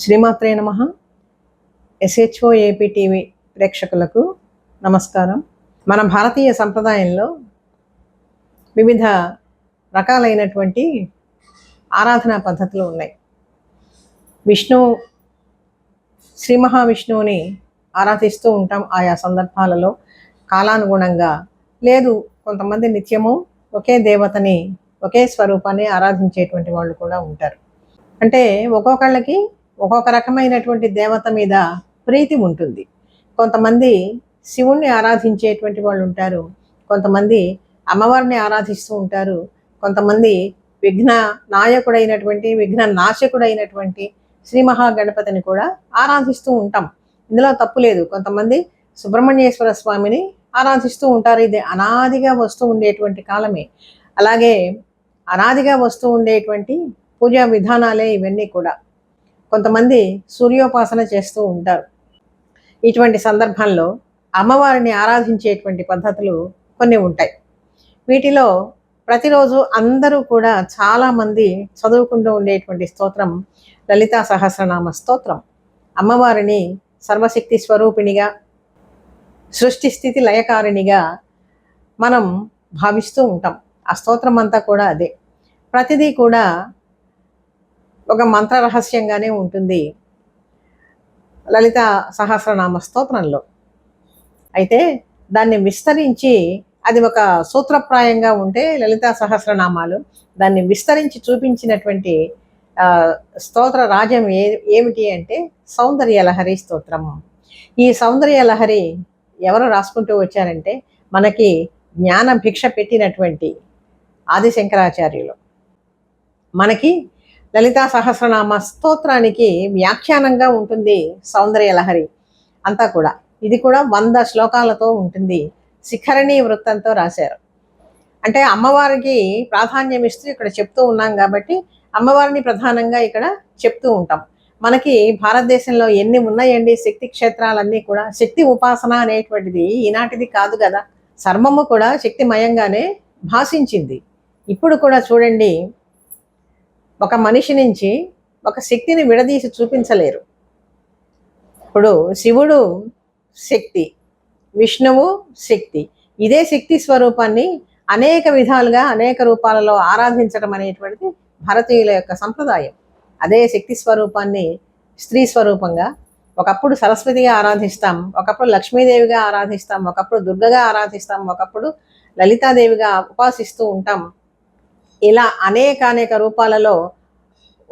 శ్రీమాత్రే నమః. SHO AP TV ప్రేక్షకులకు నమస్కారం. మన భారతీయ సంప్రదాయంలో వివిధ రకాలైనటువంటి ఆరాధనా పద్ధతులు ఉన్నాయి. శ్రీ మహావిష్ణువుని ఆరాధిస్తూ ఉంటాం ఆయా సందర్భాలలో కాలానుగుణంగా. లేదు, కొంతమంది నిత్యము ఒకే దేవతని, ఒకే స్వరూపాన్ని ఆరాధించేటువంటి వాళ్ళు కూడా ఉంటారు. అంటే ఒక్కొక్కళ్ళకి ఒక్కొక్క రకమైనటువంటి దేవత మీద ప్రీతి ఉంటుంది. కొంతమంది శివుణ్ణి ఆరాధించేటువంటి వాళ్ళు ఉంటారు, కొంతమంది అమ్మవారిని ఆరాధిస్తూ ఉంటారు, కొంతమంది విఘ్న నాయకుడైనటువంటి విఘ్న నాశకుడైనటువంటి శ్రీ మహాగణపతిని కూడా ఆరాధిస్తూ ఉంటాం. ఇందులో తప్పు లేదు. కొంతమంది సుబ్రహ్మణ్యేశ్వర స్వామిని ఆరాధిస్తూ ఉంటారు. ఇది అనాదిగా వస్తూ ఉండేటువంటి కాలమే. అలాగే అనాదిగా వస్తూ ఉండేటువంటి పూజా విధానాలే ఇవన్నీ కూడా. కొంతమంది సూర్యోపాసన చేస్తూ ఉంటారు. ఇటువంటి సందర్భంలో అమ్మవారిని ఆరాధించేటువంటి పద్ధతులు కొన్ని ఉంటాయి. వీటిలో ప్రతిరోజు అందరూ కూడా చాలామంది చదువుకుంటూ ఉండేటువంటి స్తోత్రం లలితా సహస్రనామ స్తోత్రం. అమ్మవారిని సర్వశక్తి స్వరూపిణిగా, సృష్టి స్థితి లయకారిణిగా మనం భావిస్తూ ఉంటాం. ఆ స్తోత్రం అంతా కూడా అదే. ప్రతిదీ కూడా ఒక మంత్ర రహస్యంగానే ఉంటుంది లలిత సహస్రనామ స్తోత్రంలో. అయితే దాన్ని విస్తరించి, అది ఒక సూత్రప్రాయంగా ఉంటే లలితా సహస్రనామాలు, దాన్ని విస్తరించి చూపించినటువంటి స్తోత్ర రాజ్యం ఏమిటి అంటే సౌందర్యలహరి స్తోత్రం. ఈ సౌందర్యలహరి ఎవరు రాసుకుంటూ వచ్చారంటే మనకి జ్ఞాన భిక్ష పెట్టినటువంటి ఆదిశంకరాచార్యులు. మనకి లలితా సహస్రనామ స్తోత్రానికి వ్యాఖ్యానంగా ఉంటుంది సౌందర్యలహరి అంతా కూడా. ఇది కూడా 100 శ్లోకాలతో ఉంటుంది. శిఖరణీ వృత్తంతో రాశారు. అంటే అమ్మవారికి ప్రాధాన్యం ఇస్తూ ఇక్కడ చెప్తూ ఉన్నాం కాబట్టి అమ్మవారిని ప్రధానంగా ఇక్కడ చెప్తూ ఉంటాం. మనకి భారతదేశంలో ఎన్ని ఉన్నాయండి శక్తి క్షేత్రాలన్నీ కూడా. శక్తి ఉపాసన అనేటువంటిది ఈనాటిది కాదు కదా. సర్వము కూడా శక్తిమయంగానే భాషించింది. ఇప్పుడు కూడా చూడండి, ఒక మనిషి నుంచి ఒక శక్తిని విడదీసి చూపించలేరు. ఇప్పుడు శివుడు శక్తి, విష్ణువు శక్తి. ఇదే శక్తి స్వరూపాన్ని అనేక విధాలుగా అనేక రూపాలలో ఆరాధించడం అనేటువంటిది భారతీయుల యొక్క సంప్రదాయం. అదే శక్తి స్వరూపాన్ని స్త్రీ స్వరూపంగా ఒకప్పుడు సరస్వతిగా ఆరాధిస్తాం, ఒకప్పుడు లక్ష్మీదేవిగా ఆరాధిస్తాం, ఒకప్పుడు దుర్గగా ఆరాధిస్తాం, ఒకప్పుడు లలితాదేవిగా ఉపాసిస్తూ ఉంటాం. ఇలా అనేక రూపాలలో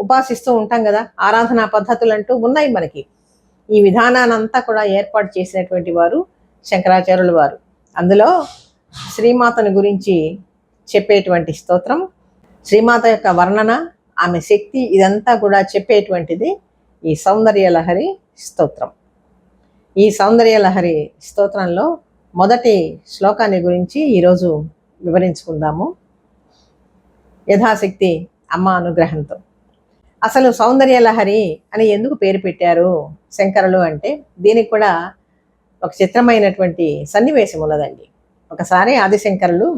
ఉపాసిస్తూ ఉంటాం కదా. ఆరాధనా పద్ధతులు అంటూ ఉన్నాయి మనకి. ఈ విధానానంతా కూడా ఏర్పాటు చేసినటువంటి వారు శంకరాచార్యుల వారు. అందులో శ్రీమాతను గురించి చెప్పేటువంటి స్తోత్రం, శ్రీమాత యొక్క వర్ణన, ఆమె శక్తి, ఇదంతా కూడా చెప్పేటువంటిది ఈ సౌందర్యలహరి స్తోత్రం. ఈ సౌందర్యలహరి స్తోత్రంలో మొదటి శ్లోకాన్ని గురించి ఈరోజు వివరించుకుందాము యథాశక్తి అమ్మ అనుగ్రహంతో. అసలు సౌందర్యలహరి అని ఎందుకు పేరు పెట్టారు శంకరులు అంటే దీనికి కూడా ఒక చిత్రమైనటువంటి సన్నివేశం ఉన్నదండి. ఒకసారి ఆదిశంకరులు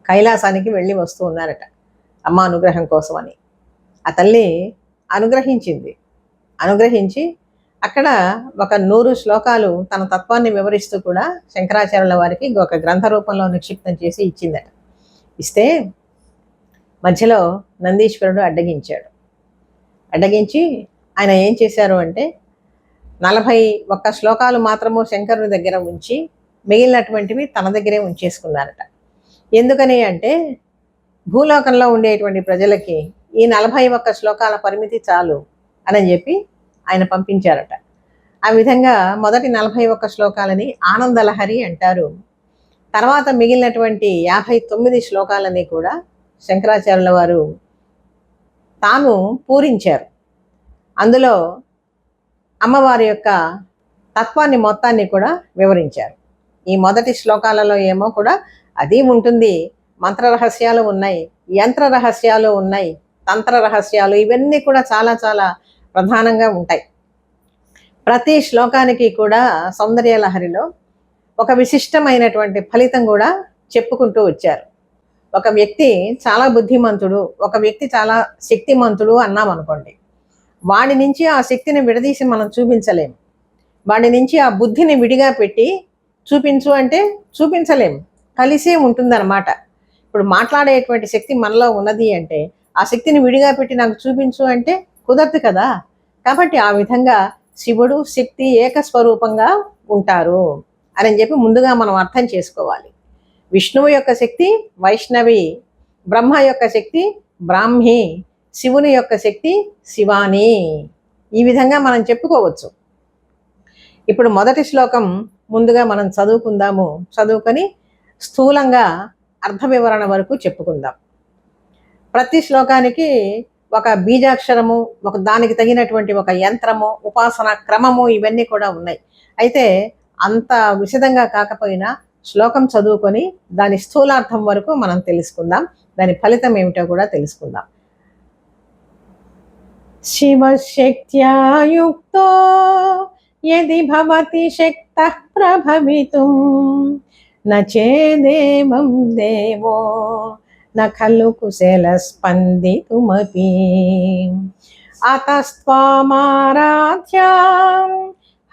కైలాసానికి వెళ్ళి వస్తూ ఉన్నారట అమ్మ అనుగ్రహం కోసమని. ఆ తల్లి అనుగ్రహించి అక్కడ ఒక 100 శ్లోకాలు తన తత్వాన్ని వివరిస్తూ కూడా శంకరాచార్యుల వారికి ఒక గ్రంథ రూపంలో నిక్షిప్తం చేసి ఇచ్చిందట. ఇస్తే మధ్యలో నందీశ్వరుడు అడ్డగించి ఆయన ఏం చేశారు అంటే 41 శ్లోకాలు మాత్రము శంకరుని దగ్గర ఉంచి మిగిలినటువంటివి తన దగ్గరే ఉంచేసుకున్నారట. ఎందుకని అంటే భూలోకంలో ఉండేటువంటి ప్రజలకి ఈ 41 శ్లోకాల పరిమితి చాలు అని చెప్పి ఆయన పంపించారట. ఆ విధంగా మొదటి 41 శ్లోకాలని ఆనందలహరి అంటారు. తర్వాత మిగిలినటువంటి 59 శ్లోకాలని కూడా శంకరాచార్యుల వారు తాను పూరించారు. అందులో అమ్మవారి యొక్క తత్వాన్ని మొత్తాన్ని కూడా వివరించారు. ఈ మొదటి శ్లోకాలలో ఏమో కూడా అది ఉంటుంది, మంత్ర రహస్యాలు ఉన్నాయి, యంత్ర రహస్యాలు ఉన్నాయి, తంత్ర రహస్యాలు, ఇవన్నీ కూడా చాలా చాలా ప్రధానంగా ఉంటాయి. ప్రతి శ్లోకానికి కూడా సౌందర్యలహరిలో ఒక విశిష్టమైనటువంటి ఫలితం కూడా చెప్పుకుంటూ వచ్చారు. ఒక వ్యక్తి చాలా బుద్ధిమంతుడు, ఒక వ్యక్తి చాలా శక్తిమంతుడు అన్నాం అనుకోండి. వాడి నుంచి ఆ శక్తిని విడదీసి మనం చూపించలేం. వాడి నుంచి ఆ బుద్ధిని విడిగా పెట్టి చూపించు అంటే చూపించలేం, కలిసే ఉంటుందన్నమాట. ఇప్పుడు మాట్లాడేటువంటి శక్తి మనలో ఉన్నది అంటే ఆ శక్తిని విడిగా పెట్టి నాకు చూపించు అంటే కుదరదు కదా. కాబట్టి ఆ విధంగా శివుడు శక్తి ఏకస్వరూపంగా ఉంటారు అని చెప్పి ముందుగా మనం అర్థం చేసుకోవాలి. విష్ణువు యొక్క శక్తి వైష్ణవి, బ్రహ్మ యొక్క శక్తి బ్రాహ్మి, శివుని యొక్క శక్తి శివాని. ఈ విధంగా మనం చెప్పుకోవచ్చు. ఇప్పుడు మొదటి శ్లోకం ముందుగా మనం చదువుకుందాము. చదువుకొని స్థూలంగా అర్థ వివరణ వరకు చెప్పుకుందాం. ప్రతి శ్లోకానికి ఒక బీజాక్షరము, ఒక దానికి తగినటువంటి ఒక యంత్రము, ఉపాసన క్రమము, ఇవన్నీ కూడా ఉన్నాయి. అయితే అంత విశదంగా కాకపోయినా శ్లోకం చదువుకొని దాని స్థూలార్థం వరకు మనం తెలుసుకుందాం. దాని ఫలితం ఏమిటో కూడా తెలుసుకుందాం. శివశక్త్యా యుక్తో యది భవతి శక్తః ప్రభవితుం న చేదేవం దేవో న ఖలు కుశల స్పందితుమపి అతస్త్వామారాధ్యాం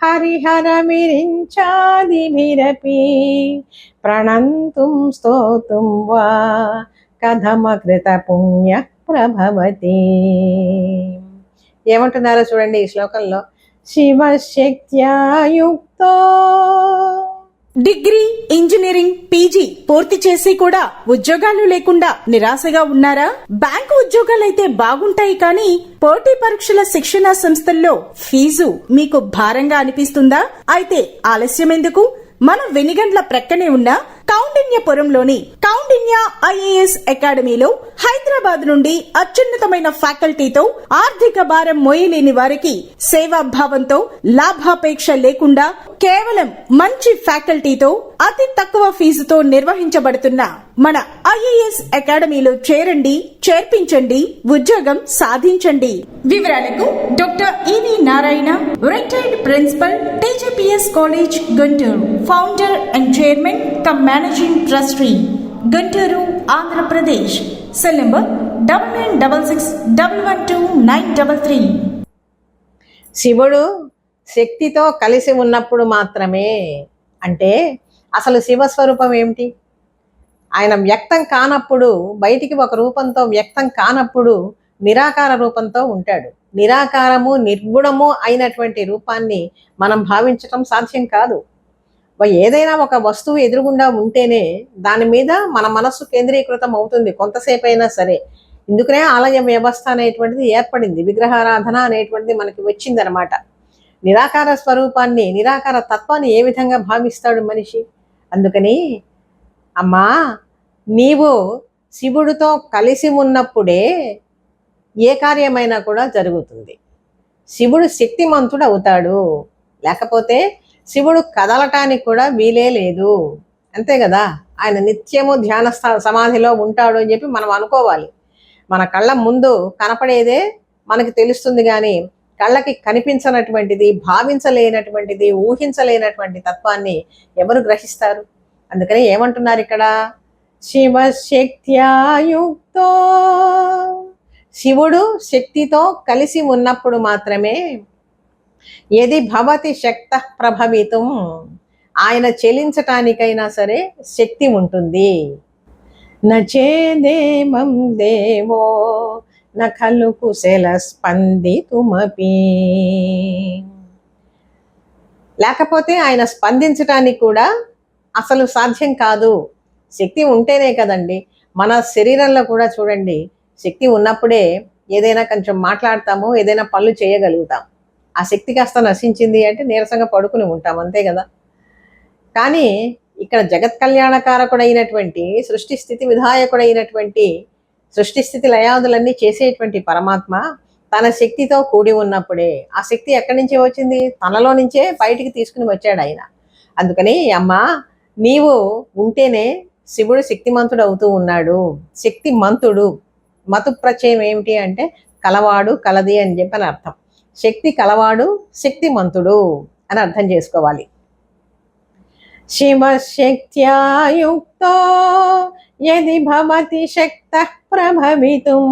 హరిహరమిరించాదిభిరపి ప్రణంతుం స్తోతుం వా కథమకృత పుణ్య ప్రభవతి. ఏమంటున్నారో చూడండి ఈ శ్లోకంలో. శివశక్త్యా యుక్తో. డిగ్రీ, ఇంజనీరింగ్, పీజీ పూర్తి చేసి కూడా ఉద్యోగాలు లేకుండా నిరాశగా ఉన్నారా? బ్యాంకు ఉద్యోగాలైతే బాగుంటాయి కానీ పోటీ పరీక్షల శిక్షణా సంస్థల్లో ఫీజు మీకు భారంగా అనిపిస్తుందా? అయితే ఆలస్యం ఎందుకు? మన వెనిగండ్ల ప్రక్కనే ఉన్న కౌండిన్యపురంలోని కౌండిన్య ఐఏఎస్ అకాడమీలో హైదరాబాద్ నుండి అత్యున్నతమైన ఫ్యాకల్టీతో ఆర్థిక భారం మోయలేని వారికి సేవాభావంతో లాభాపేక్ష లేకుండా కేవలం మంచి ఫ్యాకల్టీతో అతి తక్కువ ఫీజుతో నిర్వహించబడుతున్న మన ఐఏఎస్ అకాడమీలో చేరండి, చేర్పించండి, ఉద్యోగం సాధించండి. వివరాలకు doctor EV Narayana, retired principal, TGPS college Guntur, founder and chairman cum managing trustee, Guntur, Andhra Pradesh. Cell number 9966112933. శివుడు శక్తితో కలిసి ఉన్నప్పుడు మాత్రమే, అంటే అసలు శివస్వరూపం ఏమిటి? ఆయన వ్యక్తం కానప్పుడు, బయటికి ఒక రూపంతో వ్యక్తం కానప్పుడు నిరాకార రూపంతో ఉంటాడు. నిరాకారము నిర్గుణము అయినటువంటి రూపాన్ని మనం భావించటం సాధ్యం కాదు. ఏదైనా ఒక వస్తువు ఎదురుగుండా ఉంటేనే దాని మీద మన మనస్సు కేంద్రీకృతం అవుతుంది కొంతసేపు అయినా సరే. ఇందుకనే ఆలయ వ్యవస్థ అనేటువంటిది ఏర్పడింది, విగ్రహారాధన అనేటువంటిది మనకి వచ్చిందనమాట. నిరాకార స్వరూపాన్ని, నిరాకార తత్వాన్ని ఏ విధంగా భావిస్తాడు మనిషి? అందుకని అమ్మా, నీవు శివుడితో కలిసి ఉన్నప్పుడే ఏ కార్యమైనా కూడా జరుగుతుంది. శివుడు శక్తిమంతుడు అవుతాడు, లేకపోతే శివుడు కదలటానికి కూడా వీలే లేదు. అంతే కదా. ఆయన నిత్యము ధ్యాన సమాధిలో ఉంటాడు అని చెప్పి మనం అనుకోవాలి. మన కళ్ళ ముందు కనపడేదే మనకి తెలుస్తుంది, కానీ కళ్ళకి కనిపించనటువంటిది, భావించలేనటువంటిది, ఊహించలేనటువంటి తత్వాన్ని ఎవరు గ్రహిస్తారు? అందుకని ఏమంటున్నారు ఇక్కడ? శివశక్త్యా యుక్తో. శివుడు శక్తితో కలిసి ఉన్నప్పుడు మాత్రమే యది భవతి శక్తః ప్రభవితుం, ఆయన చెలించటానికైనా సరే శక్తి ఉంటుంది. నచేదేవం దేవో న ఖలు కుశల స్పందితుమపి. లేకపోతే ఆయన స్పందించటానికి కూడా అసలు సాధ్యం కాదు. శక్తి ఉంటేనే కదండి. మన శరీరంలో కూడా చూడండి, శక్తి ఉన్నప్పుడే ఏదైనా కొంచెం మాట్లాడతాము, ఏదైనా పనులు చేయగలుగుతాం. ఆ శక్తి కాస్త నశించింది అంటే నీరసంగా పడుకుని ఉంటాం, అంతే కదా. కానీ ఇక్కడ జగత్ కళ్యాణకారకుడైనటువంటి, సృష్టి స్థితి విధాయకుడైనటువంటి, సృష్టి స్థితి లయాదులన్నీ చేసేటువంటి పరమాత్మ తన శక్తితో కూడి ఉన్నప్పుడే, ఆ శక్తి ఎక్కడి నుంచి వచ్చింది? తనలో నుంచే బయటికి తీసుకుని వచ్చాడు ఆయన. అందుకని అమ్మా, నీవు ఉంటేనే శివుడు శక్తిమంతుడు అవుతూ ఉన్నాడు. శక్తిమంతుడు, మతు ప్రత్యయం ఏమిటి అంటే కలవాడు, కలది అని చెప్పని అర్థం. శక్తి కలవాడు, శక్తిమంతుడు అని అర్థం చేసుకోవాలి. శివశక్త్యా యుక్తో యది భవతి శక్తః ప్రభవితుం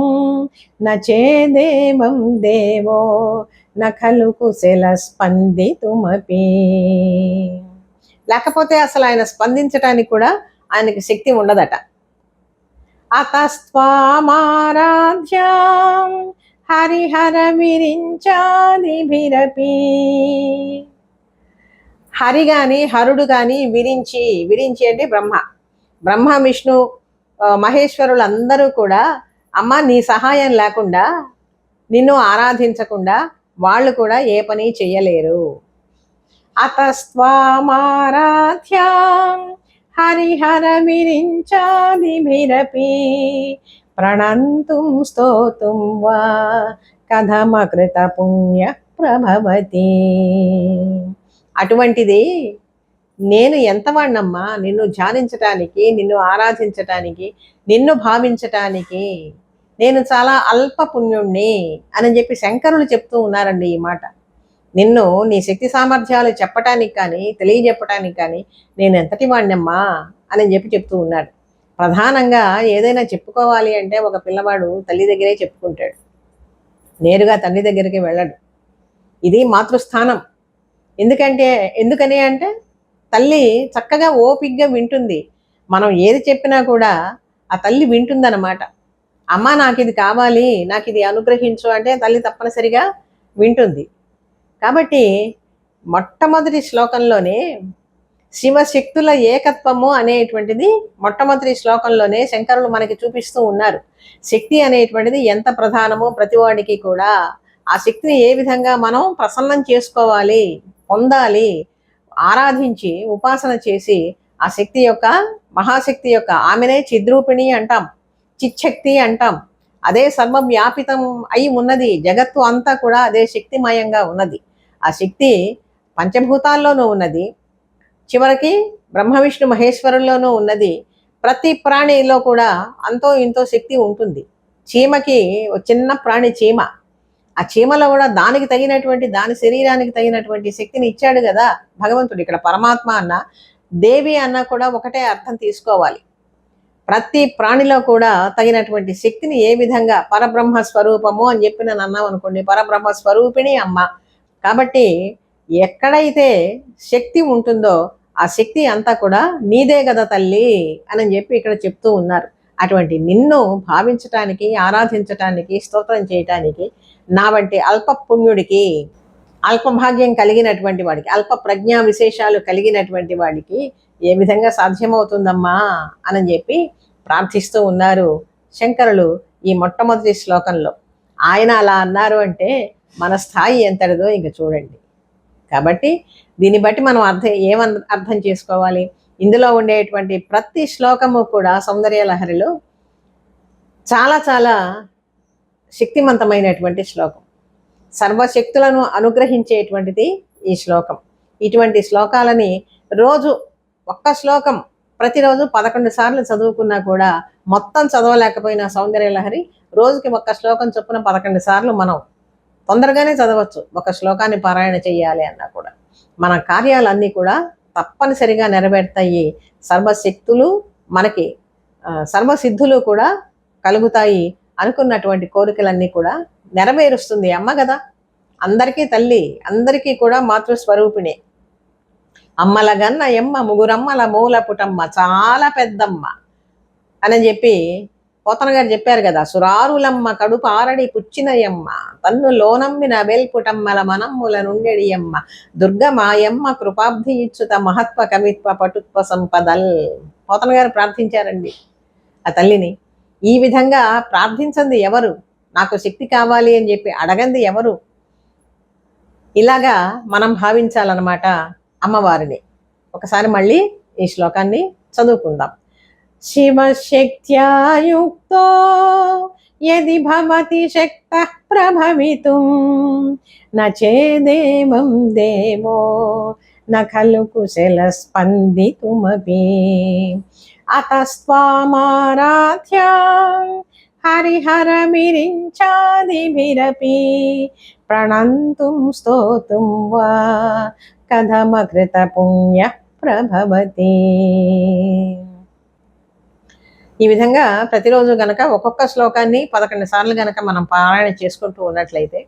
న చేదేవం దేవో న ఖలు కుశల స్పందితుమపి. లేకపోతే అసలు ఆయన స్పందించటానికి కూడా ఆయనకి శక్తి ఉండదట. అతస్త్వామారాధ్యాం హరిహర విరించాదిభిరపి. హరి గాని హరుడు గాని విరించి, విరించి అంటే బ్రహ్మ విష్ణు మహేశ్వరులు అందరూ కూడా అమ్మ నీ సహాయం లేకుండా, నిన్ను ఆరాధించకుండా వాళ్ళు కూడా ఏ పని చెయ్యలేరు. అతస్త్వామారాధ్యాం హరిహర విరించాదిభిరపి ప్రణంతుం స్తోతుం వా కథమకృత పుణ్య ప్రభవతి. అటువంటిది నేను ఎంతవాణ్ణమ్మా నిన్ను ధ్యానించటానికి, నిన్ను ఆరాధించటానికి, నిన్ను భావించటానికి నేను చాలా అల్ప పుణ్యుణ్ణి అని చెప్పి శంకరులు చెప్తూ ఉన్నారండి ఈ మాట. నిన్ను నీ శక్తి సామర్థ్యాలు చెప్పటానికి కానీ తెలియజెప్పటానికి కానీ నేను ఎంతటి వాణ్ణమ్మా అని చెప్పి చెప్తూ ఉన్నాడు. ప్రధానంగా ఏదైనా చెప్పుకోవాలి అంటే ఒక పిల్లవాడు తల్లి దగ్గరే చెప్పుకుంటాడు, నేరుగా తండ్రి దగ్గరికి వెళ్ళడు. ఇది మాతృస్థానం. ఎందుకని అంటే తల్లి చక్కగా ఓపిగ్గా వింటుంది. మనం ఏది చెప్పినా కూడా ఆ తల్లి వింటుందన్నమాట. అమ్మ నాకు ఇది కావాలి, నాకు ఇది అనుగ్రహించు అంటే తల్లి తప్పనిసరిగా వింటుంది. కాబట్టి మొట్టమొదటి శ్లోకంలోనే శివశక్తుల ఏకత్వము అనేటువంటిది మొట్టమొదటి శ్లోకంలోనే శంకరులు మనకి చూపిస్తూ ఉన్నారు. శక్తి అనేటువంటిది ఎంత ప్రధానమో ప్రతివాడికి కూడా ఆ శక్తిని ఏ విధంగా మనం ప్రసన్నం చేసుకోవాలి, పొందాలి, ఆరాధించి ఉపాసన చేసి ఆ శక్తి యొక్క, మహాశక్తి యొక్క, ఆమెనే చిద్రూపిణి అంటాం, చిచ్చక్తి అంటాం. అదే సర్వవ్యాపితం అయి ఉన్నది. జగత్తు అంతా కూడా అదే శక్తిమయంగా ఉన్నది. ఆ శక్తి పంచభూతాల్లోనూ ఉన్నది, చివరికి బ్రహ్మ విష్ణు మహేశ్వరుల్లోనూ ఉన్నది. ప్రతి ప్రాణిలో కూడా అంతో ఇంతో శక్తి ఉంటుంది. చీమకి చిన్న ప్రాణి చీమ, ఆ చీమలో కూడా దానికి తగినటువంటి, దాని శరీరానికి తగినటువంటి శక్తిని ఇచ్చాడు కదా భగవంతుడు. ఇక్కడ పరమాత్మ అన్న, దేవి అన్న కూడా ఒకటే అర్థం తీసుకోవాలి. ప్రతి ప్రాణిలో కూడా తగినటువంటి శక్తిని ఏ విధంగా పరబ్రహ్మ స్వరూపము అని చెప్పి నన్ను అన్నాం అనుకోండి, పరబ్రహ్మ స్వరూపిణి అమ్మ. కాబట్టి ఎక్కడైతే శక్తి ఉంటుందో ఆ శక్తి అంతా కూడా నీదే కదా తల్లి అని చెప్పి ఇక్కడ చెప్తూ ఉన్నారు. అటువంటి నిన్ను భావించటానికి, ఆరాధించటానికి, స్తోత్రం చేయటానికి నా వంటి అల్ప పుణ్యుడికి, అల్పభాగ్యం కలిగినటువంటి వాడికి, అల్ప ప్రజ్ఞా విశేషాలు కలిగినటువంటి వాడికి ఏ విధంగా సాధ్యమవుతుందమ్మా అని చెప్పి ప్రార్థిస్తూ ఉన్నారు శంకరులు ఈ మొట్టమొదటి శ్లోకంలో. ఆయన అలా అన్నారు అంటే మన స్థాయి ఎంతటిదో ఇంక చూడండి. కాబట్టి దీన్ని బట్టి మనం అర్థం చేసుకోవాలి. ఇందులో ఉండేటువంటి ప్రతి శ్లోకము కూడా సౌందర్య లహరిలో చాలా చాలా శక్తివంతమైనటువంటి శ్లోకం. సర్వశక్తులను అనుగ్రహించేటువంటిది ఈ శ్లోకం. ఇటువంటి శ్లోకాలని రోజు ఒక్క శ్లోకం ప్రతిరోజు 11 సార్లు చదువుకున్నా కూడా మొత్తం చదవలేకపోయినా సౌందర్య లహరి రోజుకి ఒక్క శ్లోకం చొప్పున 11 సార్లు మనం తొందరగానే చదవచ్చు. ఒక శ్లోకాన్ని పారాయణ చేయాలి అన్నా కూడా మన కార్యాలన్నీ కూడా తప్పనిసరిగా నెరవేరుతాయి. సర్వశక్తులు మనకి, సర్వసిద్ధులు కూడా కలుగుతాయి. అనుకున్నటువంటి కోరికలన్నీ కూడా నెరవేరుస్తుంది అమ్మ కదా. అందరికీ తల్లి, అందరికీ కూడా మాతృస్వరూపిణి. అమ్మలగన్న ఎమ్మ ముగురమ్మల మూల పుటమ్మ చాలా పెద్దమ్మ అని చెప్పి పోతన గారు చెప్పారు కదా. సురారులమ్మ కడుపు ఆరడి పుచ్చినయమ్మ తన్ను లోనమ్మిన వెల్పుటమ్మల మనమ్ముల నుండెడియమ్మ దుర్గమాయమ్మ కృపాబ్ధి ఇచ్చుత మహత్వ కవిత్వ పటుత్వ సంపదల్. పోతన గారు ప్రార్థించారండి ఆ తల్లిని. ఈ విధంగా ప్రార్థించింది ఎవరు? నాకు శక్తి కావాలి అని చెప్పి అడగంది ఎవరు? ఇలాగా మనం భావించాలన్నమాట అమ్మవారిని. ఒకసారి మళ్ళీ ఈ శ్లోకాన్ని చదువుకుందాం. శివశక్త్యాయుక్తో యది భవతి శక్తః ప్రభవితుం న చేదేవం దేవో న ఖలు కుశల స్పందితుమపి అతస్త్వామారాధ్యాం హరిహర మిరించాదిభిరపి ప్రణంతుం స్తోతుం వా కథమకృత పుణ్య ప్రభవతి. ఈ విధంగా ప్రతిరోజు గనక ఒక్కొక్క శ్లోకాన్ని 11 సార్లు గనక మనం పారాయణ చేసుకుంటూ ఉన్నట్లయితే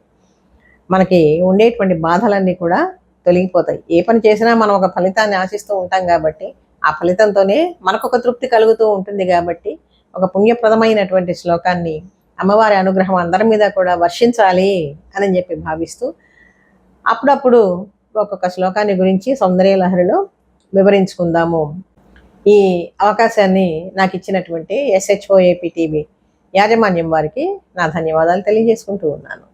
మనకి ఉండేటువంటి బాధలన్నీ కూడా తొలగిపోతాయి. ఏ పని చేసినా మనం ఒక ఫలితాన్ని ఆశిస్తూ ఉంటాం కాబట్టి ఆ ఫలితంతోనే మనకొక తృప్తి కలుగుతూ ఉంటుంది కాబట్టి ఒక పుణ్యప్రదమైనటువంటి శ్లోకాన్ని అమ్మవారి అనుగ్రహం అందరి మీద కూడా వర్షించాలి అని చెప్పి భావిస్తూ అప్పుడప్పుడు ఒక్కొక్క శ్లోకాన్ని గురించి సౌందర్యలహరిలో వివరించుకుందాము. ఈ అవకాశాన్ని నాకు ఇచ్చినటువంటి SHOAP TV యాజమాన్యం వారికి నా ధన్యవాదాలు తెలియజేసుకుంటూ ఉన్నాను.